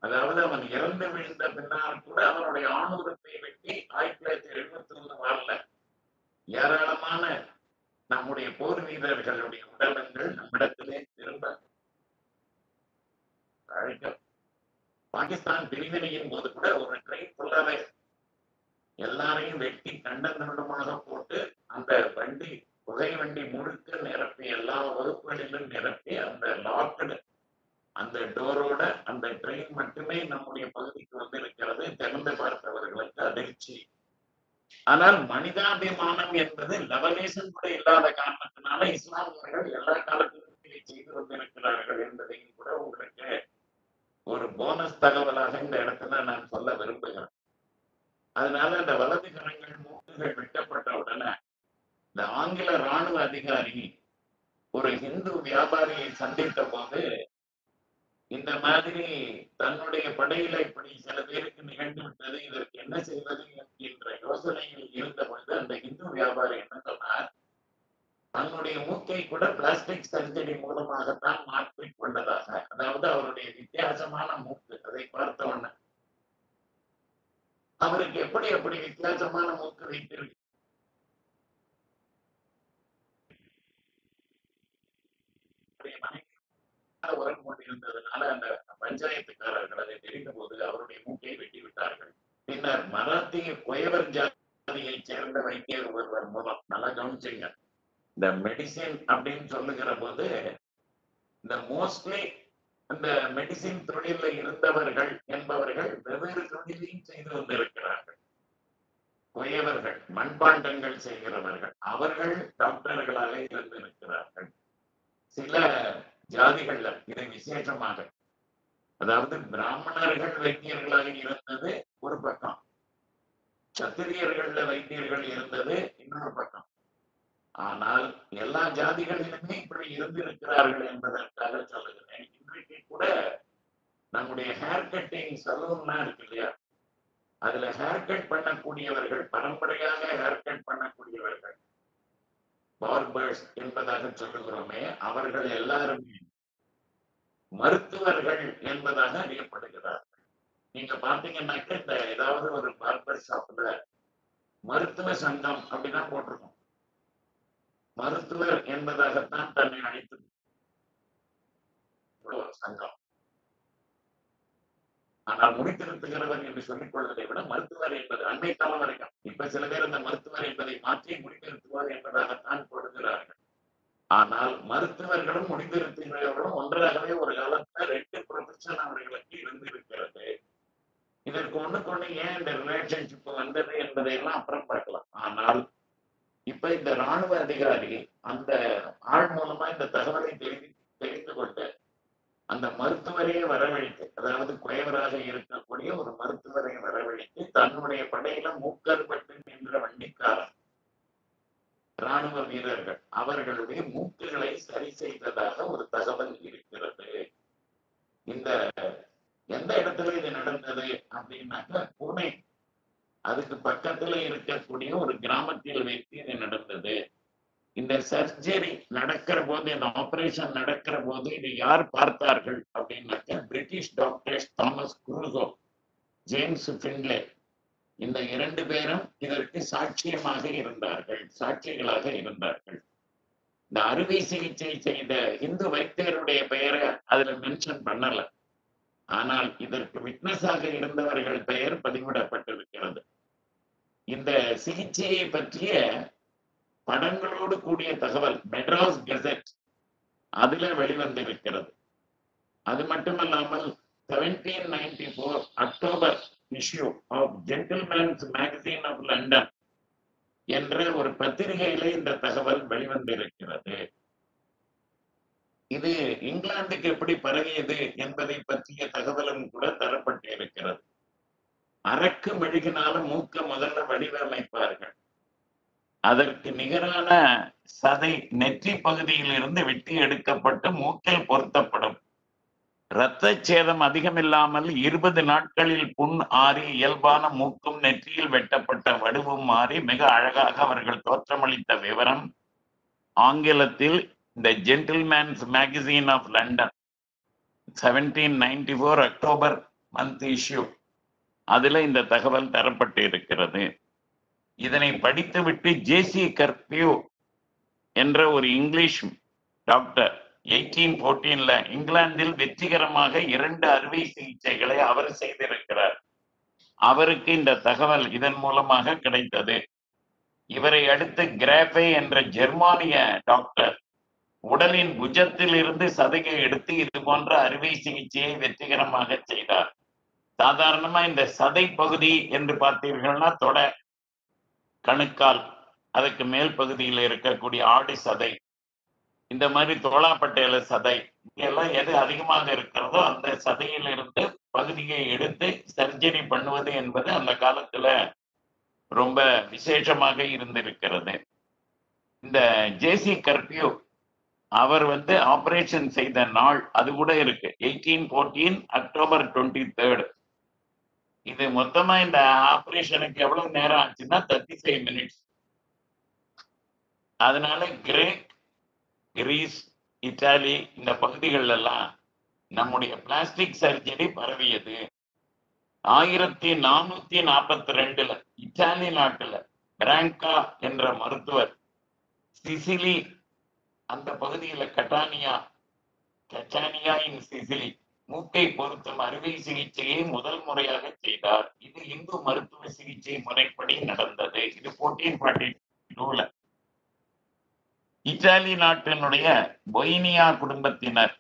C: அதாவது அவன் இறந்து விழுந்த பின்னால் கூட அவனுடைய ஆணுரத்தை வெட்டி 1971 வாரில் ஏராளமான நம்முடைய போர் வீரர்களுடைய உடலங்கள் நம்மிடத்திலே திரும்ப பாகிஸ்தான் பிரிவினையின் போது கூட ஒரு ட்ரெயின் ஃபுல்லாவே எல்லாரையும் வெட்டி கண்டனமாக போட்டு அந்த வண்டி புகை வண்டி முழுக்க நிரப்பி எல்லா வகுப்புகளிலும் நிரப்பி அந்த லாக்டு அந்த டோரோட அந்த ட்ரெயின் மட்டுமே நம்முடைய பகுதிக்கு வந்திருக்கிறது. திறந்து பார்த்தவர்களுக்கு அதிர்ச்சி. ஆனால் மனிதாபிமானம் என்பது லெவலேஷன் கூட இல்லாத காரணத்தினால இஸ்லாமியர்கள் எல்லா காலத்திலும் இதை செய்து வந்திருக்கிறார்கள் என்பதையும் கூட உங்களுக்கு ஒரு போனஸ் தகவலாக இந்த இடத்துல நான் சொல்ல விரும்புகிறேன். அதனால இந்த வலது கரங்கள் மூக்குகள் வெட்டப்பட்ட உடனே இந்த ஆங்கில ராணுவ அதிகாரி ஒரு இந்து வியாபாரியை சந்தித்த போது இந்த மாதிரி தன்னுடைய படையில இப்படி சில பேருக்கு நிகழ்ந்து விட்டது, இதற்கு என்ன செய்வது என்கின்ற யோசனையில் இருந்த பொழுது அந்த இந்து வியாபாரி என்ன சொன்னார், தன்னுடைய மூக்கை கூட பிளாஸ்டிக் சர்ஜரி மூலமாகத்தான் மாற்றிக் கொண்டதாக. அதாவது அவருடைய வித்தியாசமான மூக்கு, அதை பார்த்தவன அவருக்கு எப்படி அப்படி வித்தியாசமான மூக்கு வைத்திருக்கு உரம் கொண்டிருந்ததுனால அந்த பஞ்சாயத்துக்காரர்கள் அதை தெரிந்த போது அவருடைய மூக்கை வெட்டி விட்டார்கள். பின்னர் மராத்திய குயவர் ஜாதியை சேர்ந்த வைத்தியர் ஒருவர் மூலம், நல்லா கவனிச்சுங்க, இந்த மெடிசின் அப்படின்னு சொல்லுகிற போது இந்த மோஸ்ட்லி அந்த மெடிசின் தொழிலில் இருந்தவர்கள் என்பவர்கள் வெவ்வேறு தொழிலையும் செய்து வந்திருக்கிறார்கள். குயவர்கள் மண்பாண்டங்கள் செய்கிறவர்கள் அவர்கள் டாக்டர்களாக இருந்திருக்கிறார்கள். சில ஜாதிகள்ல இதை விசேஷமாக, அதாவது பிராமணர்கள் வைத்தியர்களாக இருந்தது ஒரு பக்கம், சத்திரியர்கள்ல வைத்தியர்கள் இருந்தது இன்னொரு பக்கம். ஆனால் எல்லா ஜாதிகளிலுமே இப்படி இருந்திருக்கிறார்கள் என்பதற்காக சொல்லுகிறேன். இன்றைக்கு கூட நம்முடைய ஹேர் கட்டிங் சலூன்லாம் இருக்கு இல்லையா, அதுல ஹேர் கட் பண்ணக்கூடியவர்கள், பரம்பரையாக ஹேர் கட் பண்ணக்கூடியவர்கள், பார்பர்ஸ் என்பதாக சொல்லுகிறோமே, அவர்கள் எல்லாருமே மருத்துவர்கள் என்பதாக அறியப்படுகிறார்கள். நீங்க பாத்தீங்கன்னாக்க இந்த ஏதாவது ஒரு பார்பர் ஷாப்ல மருத்துவ சங்கம் அப்படிதான் போட்டிருக்கோம். மருத்துவர் என்பதாகத்தான் தன்னை அழைத்தது சங்கம். ஆனால் முடித்திருத்துகிறவர் என்று சொல்லிக் கொள்வதை விட மருத்துவர் என்பது அண்மை காலம் வரைக்கும், இப்ப சில பேர் அந்த மருத்துவர் என்பதை மாற்றி முடித்திருத்துவார் என்பதாகத்தான் கொடுக்கிறார்கள். ஆனால் மருத்துவர்களும் முடித்திருத்துகிறவர்களும் ஒன்றாகவே ஒரு காலத்துல 2 ப்ரொஃபஷன் அவர்களுக்கு இருந்திருக்கிறது. இதற்கு ஒண்ணுக்கு ஏன் இந்த ரிலேஷன்ஷிப் வந்தது என்பதையெல்லாம் அப்புறம் பார்க்கலாம். ஆனால் இப்ப இந்த ராணுவ அதிகாரி அந்த ஆள் மூலமா இந்த தகவலை தெரிந்து கொண்டு அந்த மருத்துவரையே வரவழைத்து, அதாவது குயவராக இருக்கக்கூடிய ஒரு மருத்துவரை வரவழைத்து தன்னுடைய படையில மூக்கற்பட்டு என்ற வண்டிக்காரன் ராணுவ வீரர்கள் அவர்களுடைய மூக்குகளை சரி செய்ததாக ஒரு தகவல் இருக்கிறது. இந்த எந்த இடத்துல இது நடந்தது அப்படின்னாக்க புனே, அதுக்கு பக்கத்துல இருக்கக்கூடிய ஒரு கிராமத்தில் வைத்து இது நடந்தது. இந்த சர்ஜரி நடக்கிற போது, இந்த ஆபரேஷன் நடக்கிற போது இது யார் பார்த்தார்கள் அப்படின்னாக்க British doctors Thomas Cruso, James Finlay, இந்த 2 பேரும் இதற்கு சாட்சியமாக இருந்தார்கள், சாட்சிகளாக இருந்தார்கள். இந்த அறுவை சிகிச்சை செய்த இந்து வைத்தியருடைய பெயரை அதுல மென்ஷன் பண்ணல, ஆனால் இதற்கு விட்னஸாக இருந்தவர்கள் பெயர் பதிவிடப்பட்டிருக்கிறது. இந்த சிகிச்சையை பற்றிய படங்களோடு கூடிய தகவல் மெட்ராஸ் கெசட் அதுல வெளிவந்திருக்கிறது. அது மட்டுமல்லாமல் 1794 October issue of Gentleman's magazine of London என்ற ஒரு பத்திரிகையில இந்த தகவல் வெளிவந்திருக்கிறது. இது இங்கிலாந்துக்கு எப்படி பரவியது என்பதை பற்றிய தகவலும் கூட தரப்பட்டு இருக்கிறது. அரக்கு மெழுகினால மூக்க முதல்ல வடிவமைப்பார்கள், அதற்கு நிகரான சதை நெற்றி பகுதியில் இருந்து வெட்டி எடுக்கப்பட்டு மூக்கில் பொருத்தப்படும். இரத்த சேதம் அதிகமில்லாமல் 20 நாட்களில் புண் ஆறி இயல்பான மூக்கும் நெற்றியில் வெட்டப்பட்ட வடிவும் மாறி மிக அழகாக அவர்கள் தோற்றமளித்த விவரம் ஆங்கிலத்தில் the Gentleman's magazine of London 1794 October month issue, அதுல இந்த தகவல் தரப்பட்டு இருக்கிறது. இதனை படித்துவிட்டு ஜேசி கர்பியூ என்ற ஒரு இங்கிலீஷ் டாக்டர் 1814 இங்கிலாந்தில் வெற்றிகரமாக 2 அறுவை சிகிச்சைகளை அவர் செய்திருக்கிறார். அவருக்கு இந்த தகவல் இதன் மூலமாக கிடைத்தது. இவரை அடுத்து கிராஃபே என்ற ஜெர்மானிய டாக்டர் உடலின் புஜத்தில் இருந்து சதையை எடுத்து இது போன்ற அறுவை சிகிச்சையை வெற்றிகரமாக செய்தார். சாதாரணமா இந்த சதை பகுதி என்று பார்த்தீர்கள்னா தொட, கணுக்கால், அதுக்கு மேல் பகுதியில் இருக்கக்கூடிய ஆடு சதை, இந்த மாதிரி தோளாப்பட்டையில சதை, எல்லாம் எது அதிகமாக இருக்கிறதோ அந்த சதையிலிருந்து பகுதியை எடுத்து சர்ஜரி பண்ணுவது என்பது அந்த காலத்துல ரொம்ப விசேஷமாக இருந்திருக்கிறது. இந்த ஜேசி கர்பியூ அவர் ஆபரேஷன் செய்த நாள் அது கூட இருக்கு, 1814 அக்டோபர் 23. இது மொத்தமா இந்த ஆபரேஷனுக்கு எவ்வளவு நேரம் ஆச்சுன்னா 35 மினிட்ஸ். அதனால கிரீஸ், இத்தாலி இந்த பகுதிகள் எல்லாம் நம்முடைய பிளாஸ்டிக் சர்ஜரி பரவியது. 1442 இத்தாலி நாட்டுல பிராங்கா என்ற மருத்துவர் சிசிலி அந்த பகுதியில கட்டானியா இன் சிசிலி மூக்கை பொருத்தும் அறுவை சிகிச்சையை முதல் முறையாக செய்தார். இது இந்து மருத்துவ சிகிச்சை முறைப்படி நடந்தது. இது 1442. இத்தாலி நாட்டினுடைய பொய்னியா குடும்பத்தினர்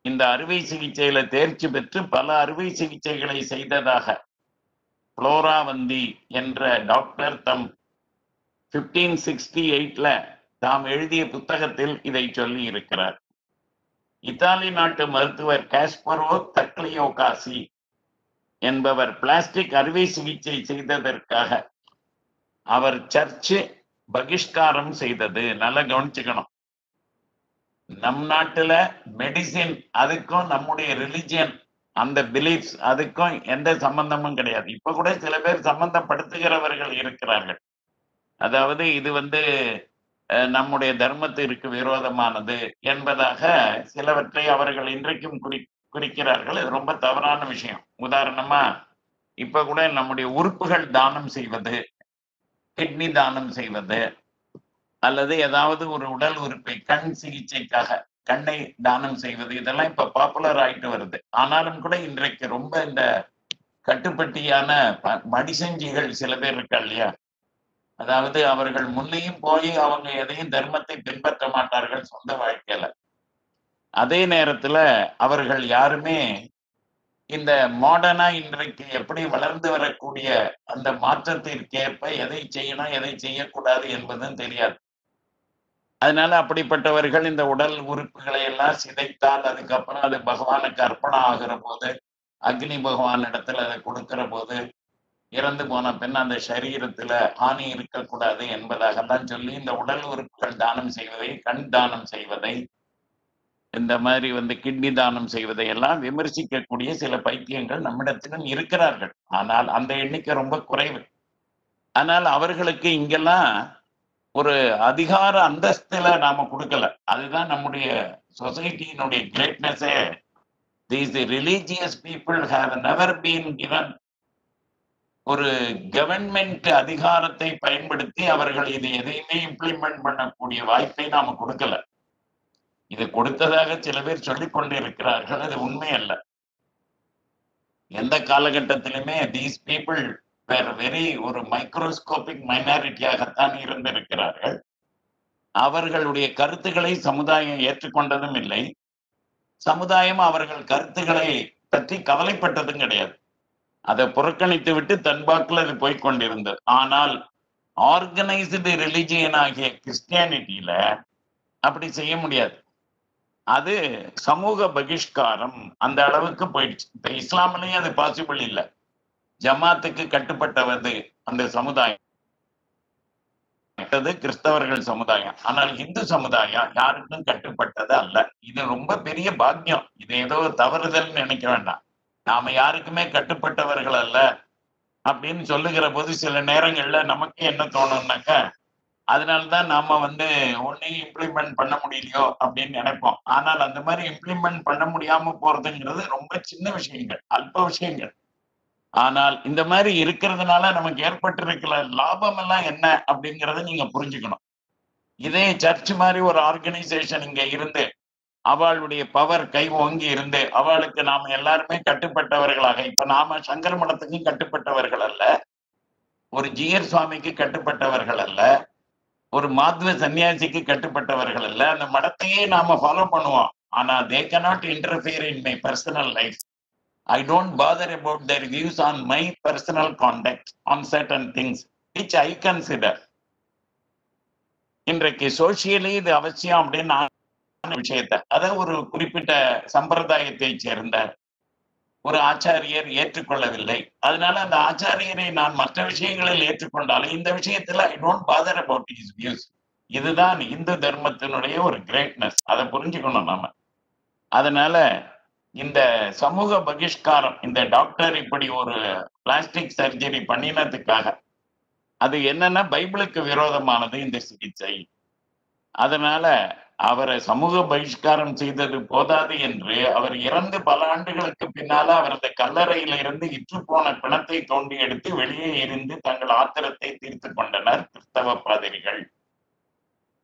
C: இந்த அறுவை சிகிச்சையில தேர்ச்சி பெற்று பல அறுவை சிகிச்சைகளை செய்ததாக புளோராவந்தி என்ற டாக்டர் தம் 1568 தாம் எழுதிய புத்தகத்தில் இதை சொல்லி இருக்கிறார். இத்தாலி நாட்டு மருத்துவர் காஸ்பரோ தக்லியோகாசி என்பவர் பிளாஸ்டிக் அறுவை சிகிச்சை செய்ததற்காக அவர் சர்ச்சு பகிஷ்காரம் செய்தது. நல்லா கவனிச்சுக்கணும். நம் நாட்டுல மெடிசின் அதுக்கும் நம்முடைய ரிலிஜியன் அந்த பிலீஃப்ஸ் அதுக்கும் எந்த சம்பந்தமும் கிடையாது. இப்ப கூட சில பேர் சம்பந்தப்படுத்துகிறவர்கள் இருக்கிறார்கள். அதாவது இது நம்முடைய தர்மத்திற்கு விரோதமானது என்பதாக சிலவற்றை அவர்கள் இன்றைக்கும் குறிக்கிறார்கள். இது ரொம்ப தவறான விஷயம். உதாரணமா இப்ப கூட நம்முடைய உறுப்புகள் தானம் செய்வது, கிட்னி தானம் செய்வது, அல்லது ஏதாவது ஒரு உடல் உறுப்பை கண் சிகிச்சைக்காக கண்ணை தானம் செய்வது, இதெல்லாம் இப்ப பாப்புலர் ஆயிட்டு வருது. ஆனாலும் கூட இன்றைக்கு ரொம்ப இந்த கட்டுப்பட்டியான மடிசஞ்சிகள் சில பேர் இருக்கா இல்லையா, அதாவது அவர்கள் முன்னையும் போய் அவங்க எதையும் தர்மத்தை பின்பற்ற மாட்டார்கள் சொந்த வாழ்க்கையில. அதே நேரத்துல அவர்கள் யாருமே இந்த மாடர்னா இன்றைக்கு எப்படி வளர்ந்து வரக்கூடிய அந்த மாற்றத்திற்கேற்ப எதை செய்யணும் எதை செய்யக்கூடாது என்பதும் தெரியாது. அதனால அப்படிப்பட்டவர்கள் இந்த உடல் உறுப்புகளை எல்லாம் சிதைத்தால் அதுக்கப்புறம் அது பகவானுக்கு அர்ப்பணம் ஆகிற போது, அக்னி பகவான் இடத்துல அதை கொடுக்கிற போது, இறந்து போன பின் அந்த சரீரத்துல ஹானி இருக்கக்கூடாது என்பதாகத்தான் சொல்லி இந்த உடல் உறுப்புகள் தானம் செய்வதை, கண் தானம் செய்வதை, இந்த மாதிரி கிட்னி தானம் செய்வதை எல்லாம் விமர்சிக்கக்கூடிய சில பைத்தியங்கள் நம்மிடத்திலும் இருக்கிறார்கள். ஆனால் அந்த எண்ணிக்கை ரொம்ப குறைவு. ஆனால் அவர்களுக்கு இங்கெல்லாம் ஒரு அதிகார அந்தஸ்துல நாம கொடுக்கல. அதுதான் நம்முடைய சொசைட்டியினுடைய கிரேட்னஸே. These religious people have never been given ஒரு கவர்மெண்ட் அதிகாரத்தை பயன்படுத்தி அவர்கள் இது எதையுமே இம்ப்ளிமெண்ட் பண்ணக்கூடிய வாய்ப்பை நாம கொடுக்கல. இது கொடுத்ததாக சில பேர் சொல்லிக் கொண்டிருக்கிறார்கள். அது உண்மை அல்ல. எந்த காலகட்டத்திலுமே தீஸ் பீப்புள் வேற ஒரு மைக்ரோஸ்கோபிக் மைனாரிட்டியாகத்தான் இருந்திருக்கிறார்கள். அவர்களுடைய கருத்துக்களை சமுதாயம் ஏற்றுக்கொண்டதும் இல்லை. சமுதாயம் அவர்கள் கருத்துக்களை பற்றி கவலைப்பட்டதும் கிடையாது. அதை புறக்கணித்து விட்டு தன்பாக்கில் அது போய்கொண்டிருந்தது. ஆனால் ஆர்கனைஸ்டு ரிலிஜியன் ஆகிய கிறிஸ்டியானிட்டியில அப்படி செய்ய முடியாது. அது சமூக பகிஷ்காரம் அந்த அளவுக்கு போயிடுச்சு. இப்ப இஸ்லாமிலையும் அது பாசிபிள் இல்லை. ஜமாத்துக்கு கட்டுப்பட்டவது அந்த சமுதாயம், கிறிஸ்தவர்கள் சமுதாயம். ஆனால் இந்து சமுதாயம் யாருக்கும் கட்டுப்பட்டது அல்ல. இது ரொம்ப பெரிய பாக்கியம். இது ஏதோ தவறுதல் நினைக்க வேண்டாம். நாம யாருக்குமே கட்டுப்பட்டவர்கள் அல்ல அப்படின்னு சொல்லுகிற போது சில நேரங்கள்ல நமக்கு என்ன தோணும்னாக்க, அதனால்தான் நாம ஒன்னையும் இம்ப்ளிமெண்ட் பண்ண முடியலையோ அப்படின்னு நினைப்போம். ஆனால் அந்த மாதிரி இம்ப்ளிமெண்ட் பண்ண முடியாம போறதுங்கிறது ரொம்ப சின்ன விஷயங்கள், அல்ப விஷயங்கள். ஆனால் இந்த மாதிரி இருக்கிறதுனால நமக்கு ஏற்பட்டிருக்கிற லாபம் எல்லாம் என்ன அப்படிங்கறத நீங்க புரிஞ்சுக்கணும். இதே சர்ச் மாதிரி ஒரு ஆர்கனைசேஷன் இங்க இருந்து அவளுடைய பவர் கை ஓங்கி இருந்து அவளுக்கு நாம எல்லாருமே கட்டுப்பட்டவர்களாக, இப்ப நாம சங்கர மடத்துக்கும் கட்டுப்பட்டவர்கள் அல்ல, ஒரு ஜிஆர் சுவாமிக்கு கட்டுப்பட்டவர்கள் அல்ல, ஒரு மாத்வ சன்னியாசிக்கு கட்டுப்பட்டவர்கள் அல்ல. அந்த மடத்தையே நாம ஃபாலோ பண்ணுவோம். ஆனா they cannot interfere in my personal life. I don't bother about their views on my personal conduct on certain things which I consider. இன்றைக்கு சோசியலி இது அவசியம் அப்படின்னு நான் விஷயத்தை அதை ஒரு குறிப்பிட்ட சம்பிரதாயத்தை சேர்ந்த ஒரு ஆச்சாரியர் ஏற்றுக்கொள்ளவில்லை. அதனால அந்த ஆச்சாரியரை நான் மற்ற விஷயங்களில் ஏற்றுக்கொண்டாலும் இந்த விஷயத்துல I don't father about his views. இதுதான் இந்து தர்மத்தினுடைய ஒரு கிரேட்னஸ். அதை புரிஞ்சுக்கணும் நாம. அதனால இந்த சமூக பகிஷ்காரம், இந்த டாக்டர் இப்படி ஒரு பிளாஸ்டிக் சர்ஜரி பண்ணினதுக்காக அது என்னன்னா பைபிளுக்கு விரோதமானது இந்த சிகிச்சை. அதனால அவரை சமூக பகிஷ்காரம் செய்தது போதாது என்று அவர் இறந்து பல ஆண்டுகளுக்கு பின்னால அவரது கல்லறையில இருந்து இற்று போன பிணத்தை தோண்டி எடுத்து வெளியே எரிந்து தங்கள் ஆத்திரத்தை தீர்த்து கொண்டனர் கிறிஸ்தவ பாதிரிகள்.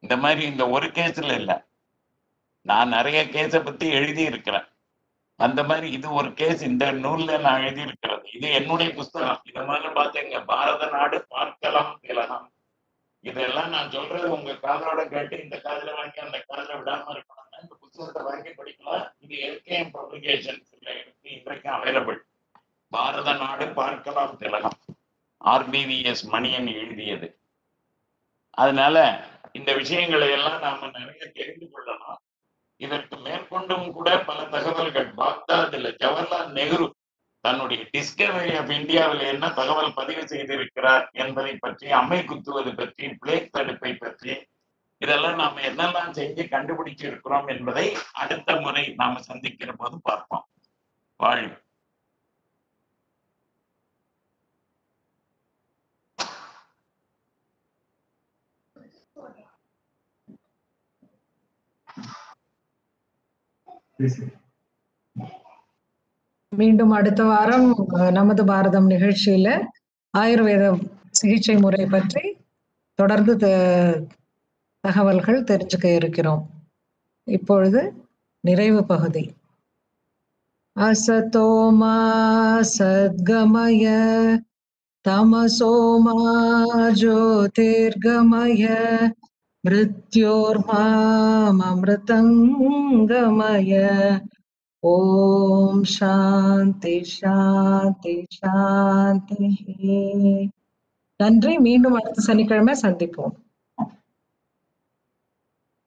C: இந்த மாதிரி இந்த ஒரு கேஸ்ல இல்ல, நான் நிறைய கேஸை பத்தி எழுதி இருக்கிறேன். அந்த மாதிரி இது ஒரு கேஸ் இந்த நூல்ல நான் எழுதி இருக்கிறது. இது என்னுடைய புஸ்தகம். இத மாதிரி பாத்தீங்க, பாரத நாடு பார்க்கலாம் திலகம். இதெல்லாம் நான் சொல்றது உங்க காதலோட கேட்டு இந்த காதல வாங்கி அந்த காதல விடாம இருக்கணும்னா இந்த புத்தகத்தை வாங்கி படிக்கலாம். இது எல்கேஎம் பப்ளிகேஷன்ஸ்ல இருக்கு, இன்றைக்கு அவைலபிள். பாரத நாடு பார்க்கலாம் திலகம், ஆர்பிவிஎஸ் மணியன் எழுதியது. அதனால இந்த விஷயங்களை எல்லாம் நாம நிறைய தெரிந்து கொள்ளணும். இதற்கு மேற்கொண்டும் கூட பல தகவல்கள் பாக்தாதுல ஜவஹர்லால் நேரு தன்னுடைய டிஸ்கவரி ஆஃப் இந்தியாவில் என்ன தகவல் பதிவு செய்திருக்கிறார் என்பதை பற்றி, அம்மை குத்துவது பற்றி, பிளேக் தடுப்பை பற்றி, இதெல்லாம் நாம என்னெல்லாம் செஞ்சு கண்டுபிடிச்சு இருக்கிறோம் என்பதை அடுத்த முறை நாம சந்திக்கிற போது பார்ப்போம். வாழ்வு.
B: மீண்டும் அடுத்த வாரம் நமது பாரதம் நிகழ்ச்சியில ஆயுர்வேத சிகிச்சை முறை பற்றி தொடர்ந்து தகவல்கள் தெரிஞ்சுக்க இருக்கிறோம். இப்பொழுது நிறைவு பகுதி. அசதோமா சத்கமய தமசோமா ஜோதிர்கமய மிருத்யோர்மாமமிருதங்கமய. ஓம் சாந்தி சாந்தி சாந்தி. நன்றி. மீண்டும் அடுத்த சனிக்கிழமை சந்திப்போம்.